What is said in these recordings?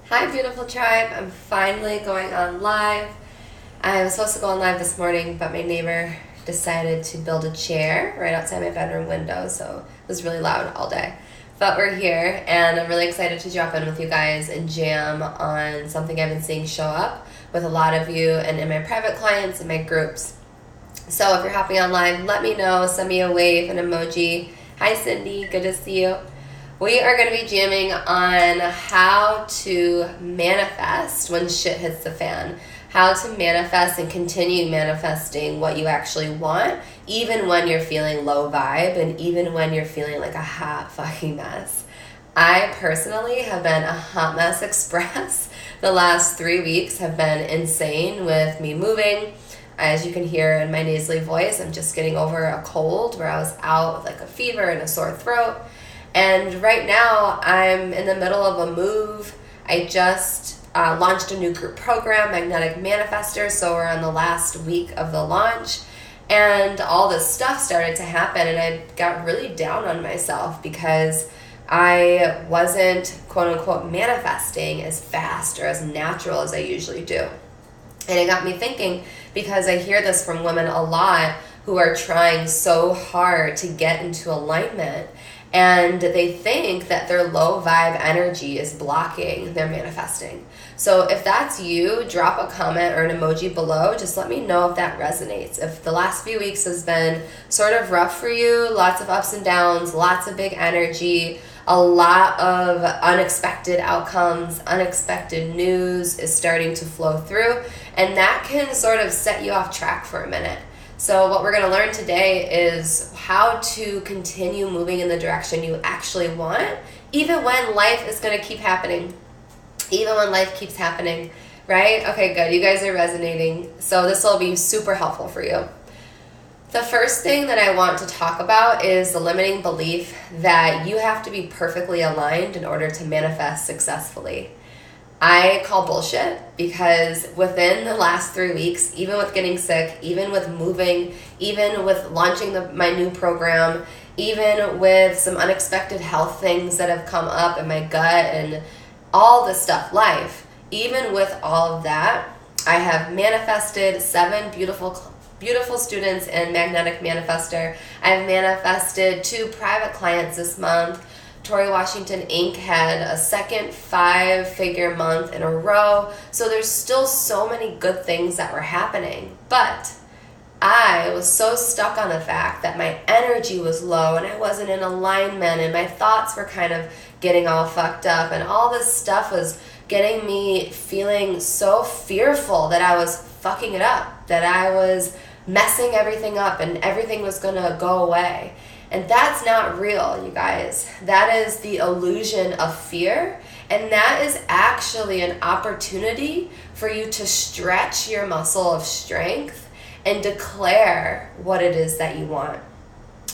Hi, beautiful tribe. I'm finally going on live. I was supposed to go on live this morning, but my neighbor decided to build a chair right outside my bedroom window, so it was really loud all day. But we're here, and I'm really excited to drop in with you guys and jam on something I've been seeing show up with a lot of you and in my private clients and my groups. So if you're hopping on live, let me know. Send me a wave, an emoji. Hi, Cindy. Good to see you. We are going to be jamming on how to manifest when shit hits the fan. How to manifest and continue manifesting what you actually want, even when you're feeling low vibe and even when you're feeling like a hot fucking mess. I personally have been a hot mess express. The last 3 weeks have been insane with me moving. As you can hear in my nasally voice, I'm just getting over a cold where I was out with like a fever and a sore throat. And right now, I'm in the middle of a move. I just launched a new group program, Magnetic Manifester, so we're on the last week of the launch. And all this stuff started to happen, and I got really down on myself because I wasn't, quote-unquote, manifesting as fast or as natural as I usually do. And it got me thinking, because I hear this from women a lot who are trying so hard to get into alignment, and they think that their low vibe energy is blocking their manifesting. So if that's you, drop a comment or an emoji below. Just let me know if that resonates. If the last few weeks has been sort of rough for you, lots of ups and downs, lots of big energy, a lot of unexpected outcomes, unexpected news is starting to flow through, and that can sort of set you off track for a minute. So what we're going to learn today is how to continue moving in the direction you actually want, even when life is going to keep happening. Even when life keeps happening, right? Okay, good. You guys are resonating. So this will be super helpful for you. The first thing that I want to talk about is the limiting belief that you have to be perfectly aligned in order to manifest successfully. I call bullshit, because within the last 3 weeks, even with getting sick, even with moving, even with launching my new program, even with some unexpected health things that have come up in my gut and all this stuff, life, even with all of that, I have manifested 7 beautiful students in Magnetic Manifester. I've manifested 2 private clients this month. Tori Washington Inc. had a second 5-figure month in a row. So there's still so many good things that were happening. But I was so stuck on the fact that my energy was low and I wasn't in alignment and my thoughts were kind of getting all fucked up, and all this stuff was getting me feeling so fearful that I was fucking it up, that I was messing everything up and everything was gonna go away. And that's not real, you guys. That is the illusion of fear, and that is actually an opportunity for you to stretch your muscle of strength and declare what it is that you want.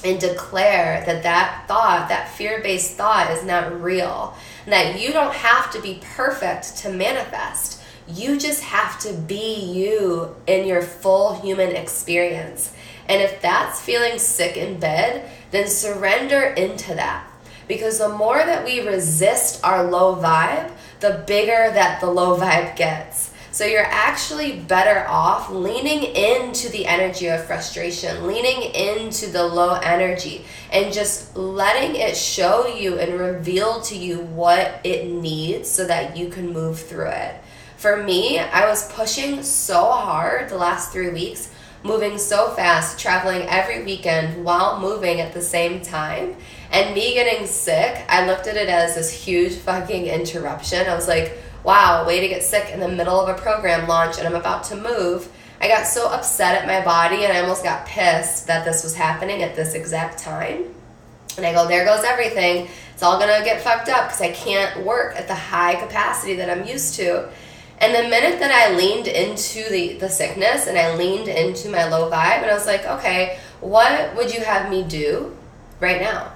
And declare that thought, that fear-based thought, is not real. And that you don't have to be perfect to manifest. You just have to be you in your full human experience. And if that's feeling sick in bed, then surrender into that. Because the more that we resist our low vibe, the bigger that the low vibe gets. So you're actually better off leaning into the energy of frustration, leaning into the low energy, and just letting it show you and reveal to you what it needs so that you can move through it. For me, I was pushing so hard the last 3 weeks, moving so fast, traveling every weekend while moving at the same time. And me getting sick, I looked at it as this huge fucking interruption. I was like, wow, way to get sick in the middle of a program launch and I'm about to move. I got so upset at my body and I almost got pissed that this was happening at this exact time. And I go, there goes everything. It's all gonna get fucked up because I can't work at the high capacity that I'm used to. And the minute that I leaned into the sickness and I leaned into my low vibe, and I was like, okay, what would you have me do right now?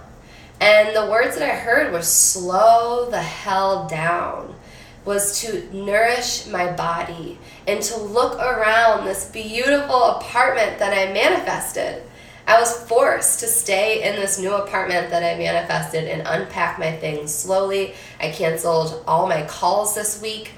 And the words that I heard were slow the hell down, was to nourish my body and to look around this beautiful apartment that I manifested. I was forced to stay in this new apartment that I manifested and unpack my things slowly. I canceled all my calls this week.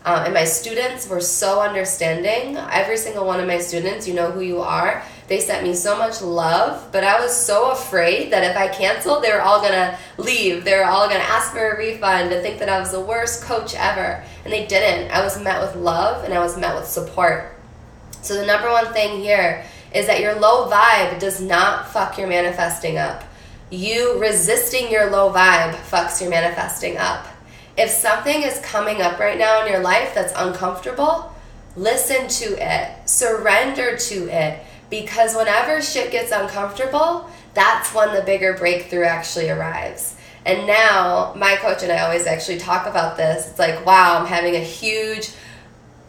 And my students were so understanding. Every single one of my students, you know who you are, they sent me so much love, but I was so afraid that if I canceled, they were all gonna leave. They were all gonna ask for a refund and think that I was the worst coach ever. And they didn't. I was met with love and I was met with support. So the number one thing here is that your low vibe does not fuck your manifesting up. You resisting your low vibe fucks your manifesting up. If something is coming up right now in your life that's uncomfortable, listen to it, surrender to it, because whenever shit gets uncomfortable, that's when the bigger breakthrough actually arrives. And now, my coach and I always actually talk about this. It's like, wow, I'm having a huge,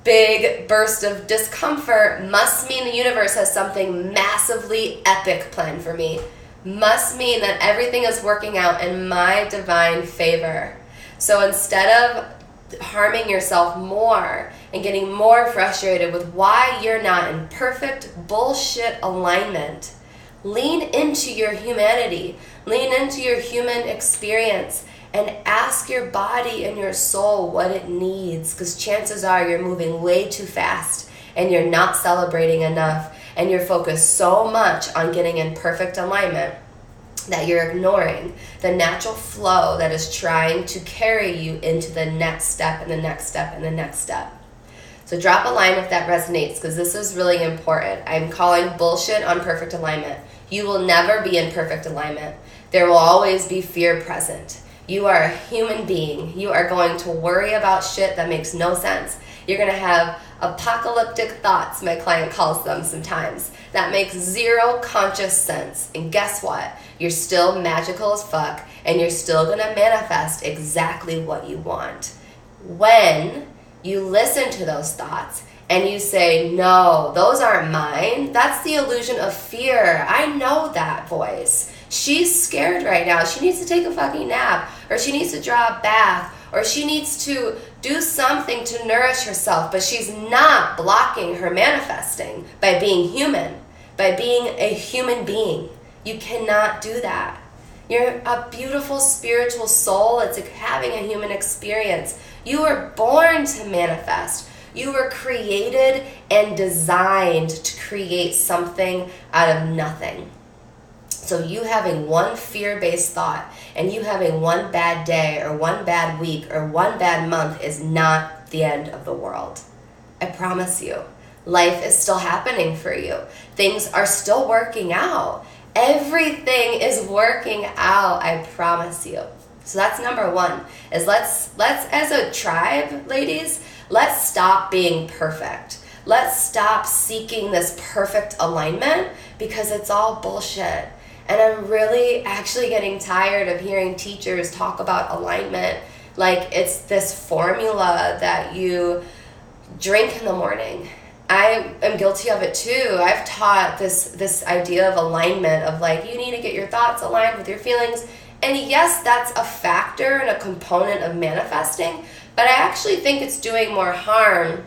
big burst of discomfort. Must mean the universe has something massively epic planned for me. Must mean that everything is working out in my divine favor. So instead of harming yourself more and getting more frustrated with why you're not in perfect bullshit alignment, lean into your humanity, lean into your human experience, and ask your body and your soul what it needs, because chances are you're moving way too fast and you're not celebrating enough, and you're focused so much on getting in perfect alignment that you're ignoring the natural flow that is trying to carry you into the next step and the next step and the next step. So drop a line if that resonates, because this is really important. I'm calling bullshit on perfect alignment. You will never be in perfect alignment. There will always be fear present. You are a human being. You are going to worry about shit that makes no sense. You're going to have apocalyptic thoughts, my client calls them sometimes, that makes zero conscious sense. And guess what? You're still magical as fuck, and you're still going to manifest exactly what you want. When you listen to those thoughts and you say, no, those aren't mine, that's the illusion of fear. I know that voice. She's scared right now. She needs to take a fucking nap, or she needs to draw a bath, or she needs to do something to nourish herself, but she's not blocking her manifesting by being human, by being a human being. You cannot do that. You're a beautiful spiritual soul. It's like having a human experience. You were born to manifest. You were created and designed to create something out of nothing. So you having one fear-based thought and you having one bad day or one bad week or one bad month is not the end of the world. I promise you. Life is still happening for you. Things are still working out. Everything is working out, I promise you. So that's number one, is let's as a tribe, ladies, let's stop being perfect. Let's stop seeking this perfect alignment, because it's all bullshit. And I'm really actually getting tired of hearing teachers talk about alignment like it's this formula that you drink in the morning. I am guilty of it too. I've taught this idea of alignment, of like, you need to get your thoughts aligned with your feelings. And yes, that's a factor and a component of manifesting, but I actually think it's doing more harm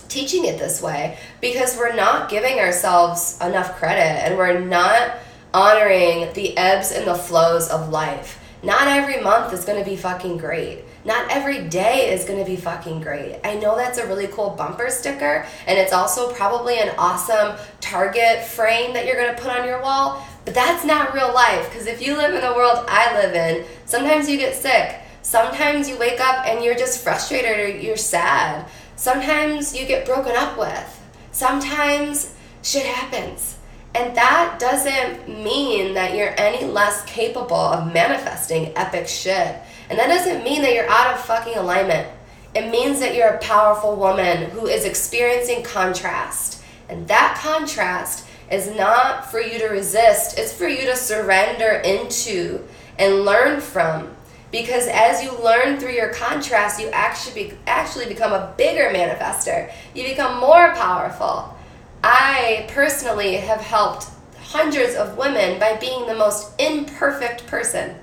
teaching it this way, because we're not giving ourselves enough credit, and we're not honoring the ebbs and the flows of life. Not every month is going to be fucking great. Not every day is going to be fucking great. I know that's a really cool bumper sticker, and it's also probably an awesome Target frame that you're going to put on your wall, but that's not real life, because if you live in the world I live in, sometimes you get sick. Sometimes you wake up and you're just frustrated or you're sad. Sometimes you get broken up with. Sometimes shit happens. And that doesn't mean that you're any less capable of manifesting epic shit. And that doesn't mean that you're out of fucking alignment. It means that you're a powerful woman who is experiencing contrast. And that contrast is not for you to resist. It's for you to surrender into and learn from. Because as you learn through your contrast, you actually become a bigger manifester. You become more powerful. I personally have helped hundreds of women by being the most imperfect person.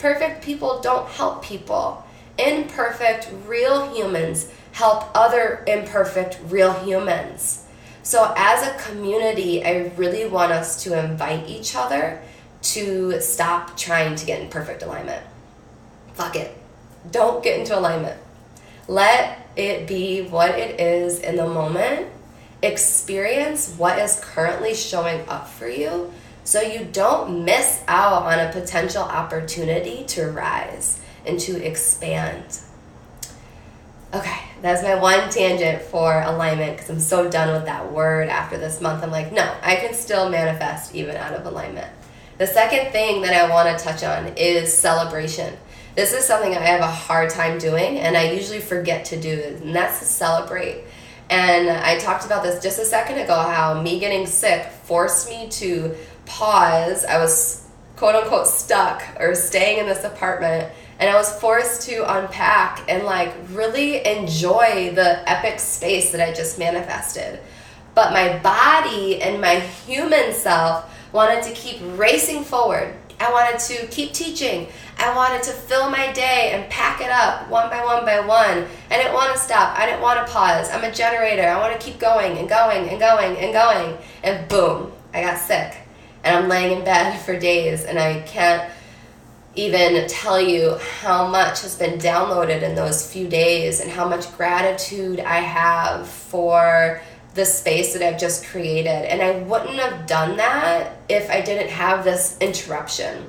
Perfect people don't help people. Imperfect, real humans help other imperfect, real humans. So as a community, I really want us to invite each other to stop trying to get in perfect alignment. Fuck it. Don't get into alignment. Let it be what it is in the moment. Experience what is currently showing up for you so you don't miss out on a potential opportunity to rise and to expand. Okay, that's my one tangent for alignment, because I'm so done with that word after this month. I'm like, no, I can still manifest even out of alignment. The second thing that I want to touch on is celebration. This is something I have a hard time doing, and I usually forget to do, and that's to celebrate. And I talked about this just a second ago, how me getting sick forced me to pause. I was quote unquote stuck or staying in this apartment, and I was forced to unpack and like really enjoy the epic space that I just manifested. But my body and my human self wanted to keep racing forward. I wanted to keep teaching. I wanted to fill my day and pack it up one by one by one. I didn't want to stop. I didn't want to pause. I'm a generator. I want to keep going and going and going and going. And boom, I got sick. And I'm laying in bed for days, and I can't even tell you how much has been downloaded in those few days and how much gratitude I have for the space that I've just created. And I wouldn't have done that if I didn't have this interruption.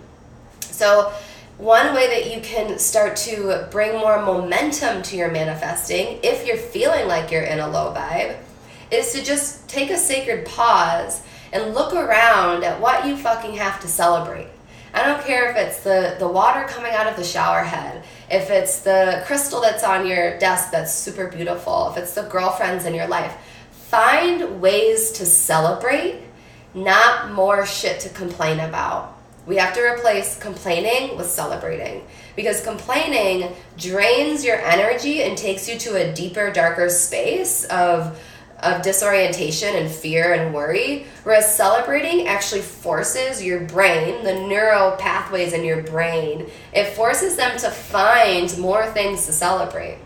So one way that you can start to bring more momentum to your manifesting, if you're feeling like you're in a low vibe, is to just take a sacred pause and look around at what you fucking have to celebrate. I don't care if it's the water coming out of the shower head, if it's the crystal that's on your desk that's super beautiful, if it's the girlfriends in your life. Find ways to celebrate, not more shit to complain about. We have to replace complaining with celebrating, because complaining drains your energy and takes you to a deeper, darker space of disorientation and fear and worry, whereas celebrating actually forces your brain, the neural pathways in your brain, it forces them to find more things to celebrate.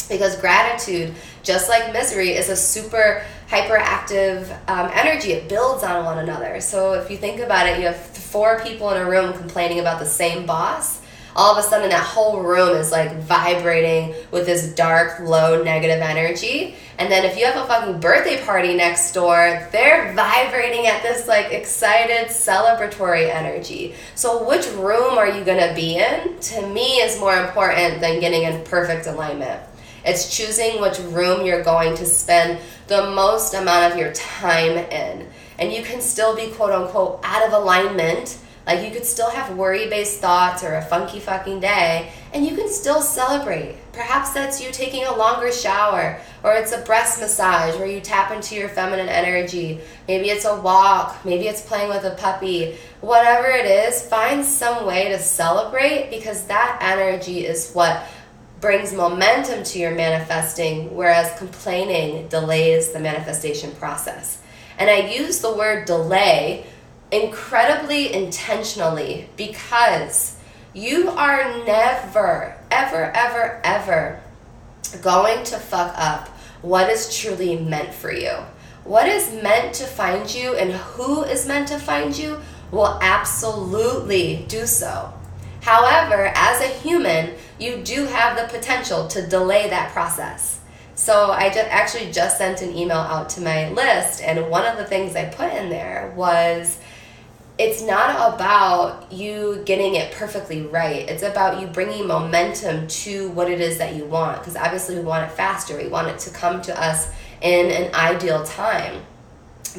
Because gratitude, just like misery, is a super hyperactive energy. It builds on one another. So if you think about it, you have 4 people in a room complaining about the same boss. All of a sudden that whole room is like vibrating with this dark, low, negative energy. And then if you have a fucking birthday party next door, they're vibrating at this like excited, celebratory energy. So which room are you gonna be in, to me, is more important than getting in perfect alignment. It's choosing which room you're going to spend the most amount of your time in. And you can still be quote unquote out of alignment. Like you could still have worry-based thoughts or a funky fucking day, and you can still celebrate. Perhaps that's you taking a longer shower, or it's a breast massage where you tap into your feminine energy. Maybe it's a walk, maybe it's playing with a puppy. Whatever it is, find some way to celebrate, because that energy is what brings momentum to your manifesting, whereas complaining delays the manifestation process. And I use the word delay incredibly intentionally, because you are never, ever, ever, ever going to fuck up what is truly meant for you. What is meant to find you and who is meant to find you will absolutely do so. However, as a human, you do have the potential to delay that process. So I actually just sent an email out to my list, and one of the things I put in there was, it's not about you getting it perfectly right. It's about you bringing momentum to what it is that you want, because obviously we want it faster. We want it to come to us in an ideal time.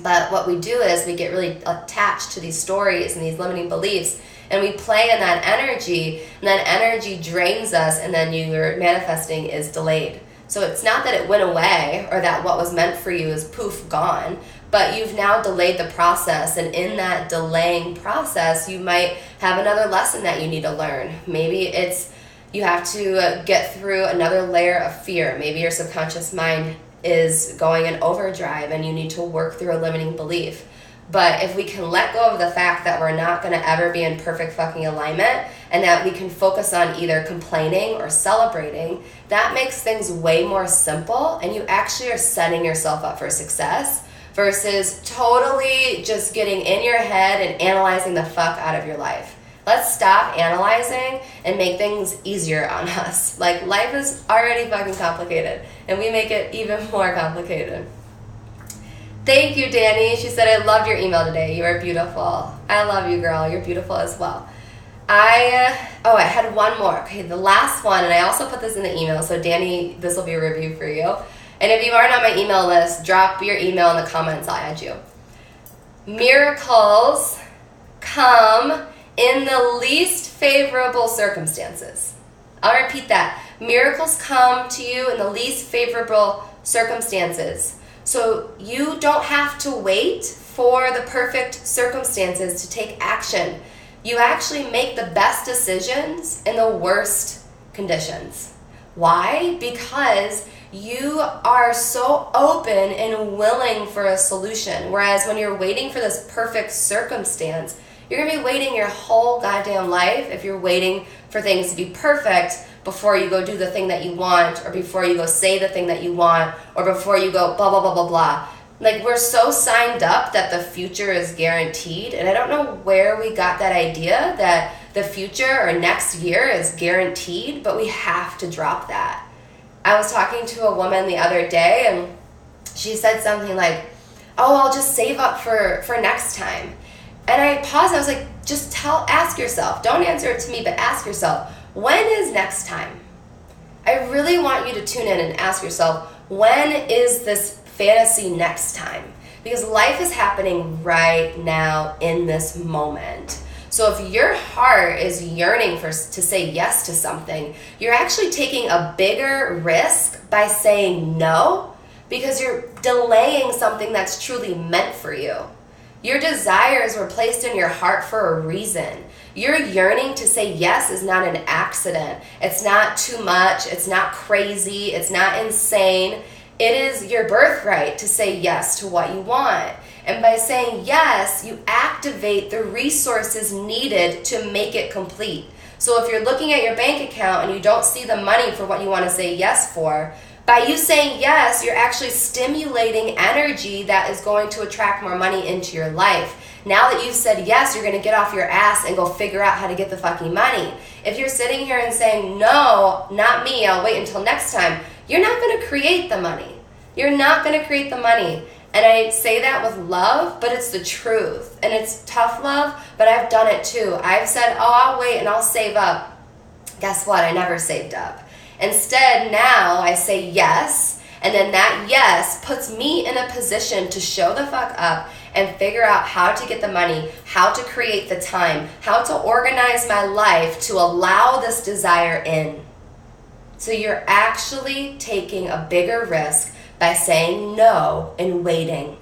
But what we do is we get really attached to these stories and these limiting beliefs, and we play in that energy, and that energy drains us, and then your manifesting is delayed. So it's not that it went away or that what was meant for you is poof, gone, but you've now delayed the process, and in that delaying process, you might have another lesson that you need to learn. Maybe it's you have to get through another layer of fear. Maybe your subconscious mind is going in overdrive and you need to work through a limiting belief. But if we can let go of the fact that we're not going to ever be in perfect fucking alignment, and that we can focus on either complaining or celebrating, that makes things way more simple, and you actually are setting yourself up for success, versus totally just getting in your head and analyzing the fuck out of your life. Let's stop analyzing and make things easier on us. Like, life is already fucking complicated, and we make it even more complicated. Thank you, Danny. She said, I loved your email today. You are beautiful. I love you, girl. You're beautiful as well. I had one more. Okay, the last one, and I also put this in the email, so Danny, this will be a review for you. And if you aren't on my email list, drop your email in the comments. I'll add you. Miracles come in the least favorable circumstances. I'll repeat that. Miracles come to you in the least favorable circumstances. So you don't have to wait for the perfect circumstances to take action. You actually make the best decisions in the worst conditions. Why? Because you are so open and willing for a solution. Whereas when you're waiting for this perfect circumstance, you're going to be waiting your whole goddamn life if you're waiting for things to be perfect before you go do the thing that you want, or before you go say the thing that you want, or before you go blah, blah, blah, blah, blah. Like, we're so signed up that the future is guaranteed, and I don't know where we got that idea that the future or next year is guaranteed, but we have to drop that. I was talking to a woman the other day, and she said something like, oh, I'll just save up for next time. And I paused, I was like, ask yourself, don't answer it to me, but ask yourself, when is next time? I really want you to tune in and ask yourself, when is this fantasy next time? Because life is happening right now in this moment. So if your heart is yearning to say yes to something, you're actually taking a bigger risk by saying no, because you're delaying something that's truly meant for you. Your desires were placed in your heart for a reason. Your yearning to say yes is not an accident. It's not too much. It's not crazy. It's not insane. It is your birthright to say yes to what you want. And by saying yes, you activate the resources needed to make it complete. So if you're looking at your bank account and you don't see the money for what you want to say yes for, by you saying yes, you're actually stimulating energy that is going to attract more money into your life. Now that you've said yes, you're going to get off your ass and go figure out how to get the fucking money. If you're sitting here and saying, no, not me, I'll wait until next time, you're not going to create the money. You're not going to create the money. And I say that with love, but it's the truth. And it's tough love, but I've done it too. I've said, oh, I'll wait and I'll save up. Guess what? I never saved up. Instead, now I say yes, and then that yes puts me in a position to show the fuck up and figure out how to get the money, how to create the time, how to organize my life to allow this desire in. So you're actually taking a bigger risk by saying no and waiting,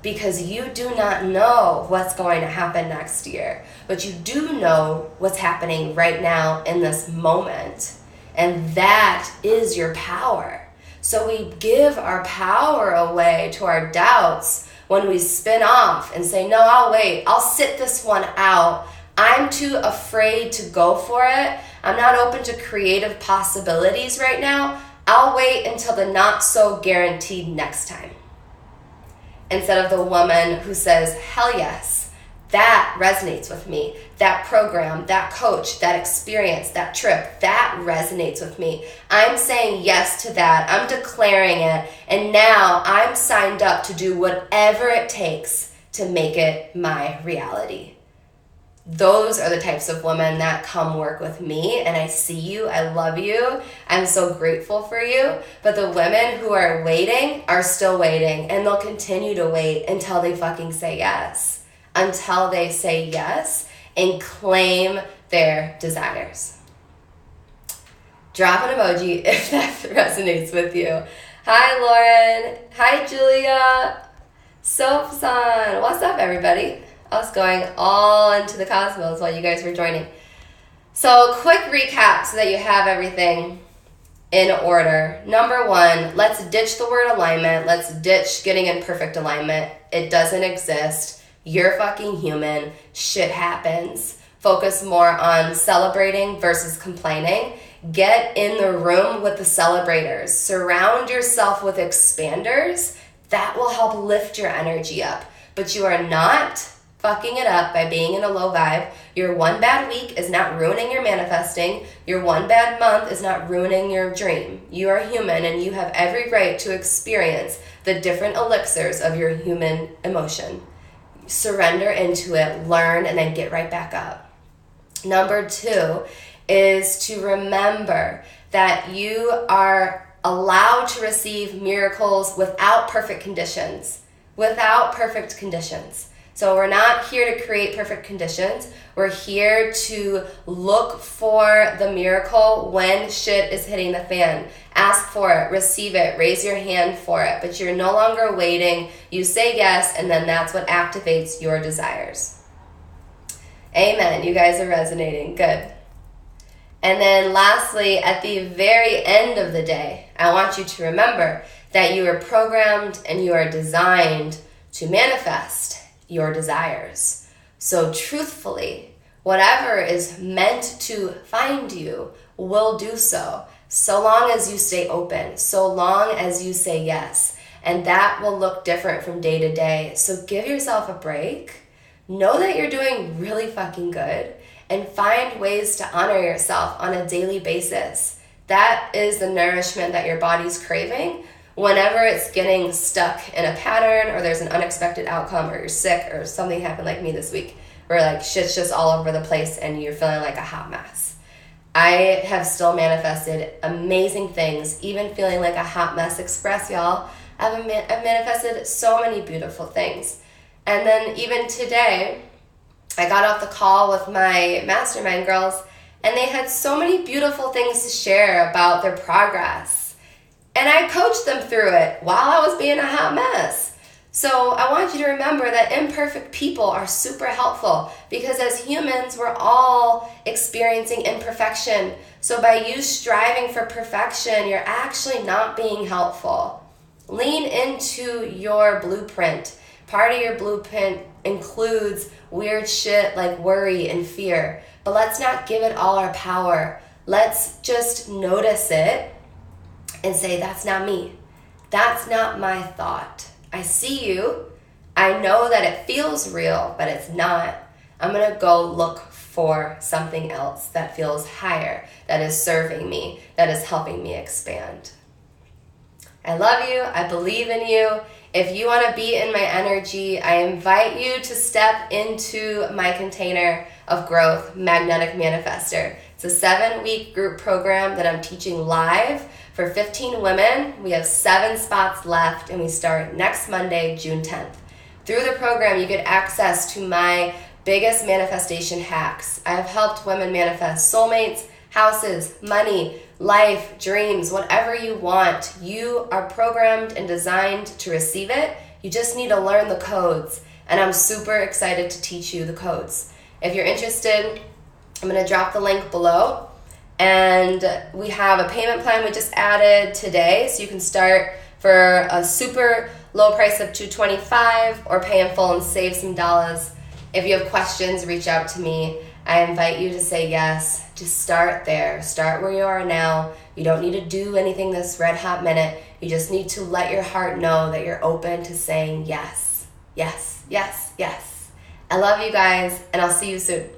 because you do not know what's going to happen next year, but you do know what's happening right now in this moment. And that is your power. So we give our power away to our doubts when we spin off and say, no, I'll wait. I'll sit this one out. I'm too afraid to go for it. I'm not open to creative possibilities right now. I'll wait until the not so guaranteed next time. Instead of the woman who says, hell yes. That resonates with me. That program, that coach, that experience, that trip, that resonates with me. I'm saying yes to that. I'm declaring it. And now I'm signed up to do whatever it takes to make it my reality. Those are the types of women that come work with me. And I see you. I love you. I'm so grateful for you. But the women who are waiting are still waiting. And they'll continue to wait until they fucking say yes. Until they say yes and claim their desires. Drop an emoji if that resonates with you. Hi, Lauren. Hi, Julia. Soapsan. What's up, everybody? I was going all into the cosmos while you guys were joining. So, quick recap so that you have everything in order. Number one, let's ditch the word alignment. Let's ditch getting in perfect alignment. It doesn't exist. You're fucking human. Shit happens. Focus more on celebrating versus complaining. Get in the room with the celebrators. Surround yourself with expanders. That will help lift your energy up. But you are not fucking it up by being in a low vibe. Your one bad week is not ruining your manifesting. Your one bad month is not ruining your dream. You are human and you have every right to experience the different elixirs of your human emotion. Surrender into it, learn, and then get right back up. Number 2 is to remember that you are allowed to receive miracles without perfect conditions. Without perfect conditions. So we're not here to create perfect conditions. We're here to look for the miracle when shit is hitting the fan. Ask for it, receive it, raise your hand for it. But you're no longer waiting. You say yes, and then that's what activates your desires. Amen. You guys are resonating. Good. And then lastly, at the very end of the day, I want you to remember that you are programmed and you are designed to manifest your desires. So truthfully, whatever is meant to find you will do so long as you stay open, so long as you say yes. And that will look different from day to day. So give yourself a break. Know that you're doing really fucking good and find ways to honor yourself on a daily basis. That is the nourishment that your body's craving whenever it's getting stuck in a pattern or there's an unexpected outcome or you're sick or something happened like me this week where like shit's just all over the place and you're feeling like a hot mess. I have still manifested amazing things, even feeling like a hot mess express, y'all. I've manifested so many beautiful things. And then even today, I got off the call with my mastermind girls and they had so many beautiful things to share about their progress. And I coached them through it while I was being a hot mess. So I want you to remember that imperfect people are super helpful because as humans, we're all experiencing imperfection. So by you striving for perfection, you're actually not being helpful. Lean into your blueprint. Part of your blueprint includes weird shit like worry and fear. But let's not give it all our power. Let's just notice it and say, that's not me. That's not my thought. I see you. I know that it feels real, but it's not. I'm going to go look for something else that feels higher, that is serving me, that is helping me expand. I love you. I believe in you. If you want to be in my energy, I invite you to step into my container of growth, Magnetic Manifester. It's a 7-week group program that I'm teaching live for 15 women. We have 7 spots left and we start next Monday, June 10th. Through the program, you get access to my biggest manifestation hacks. I have helped women manifest soulmates, houses, money, life, dreams, whatever you want. You are programmed and designed to receive it. You just need to learn the codes. And I'm super excited to teach you the codes. If you're interested, I'm going to drop the link below. And we have a payment plan we just added today. So you can start for a super low price of $225 or pay in full and save some dollars. If you have questions, reach out to me. I invite you to say yes. Just start there. Start where you are now. You don't need to do anything this red hot minute. You just need to let your heart know that you're open to saying yes. Yes, yes, yes. I love you guys, and I'll see you soon.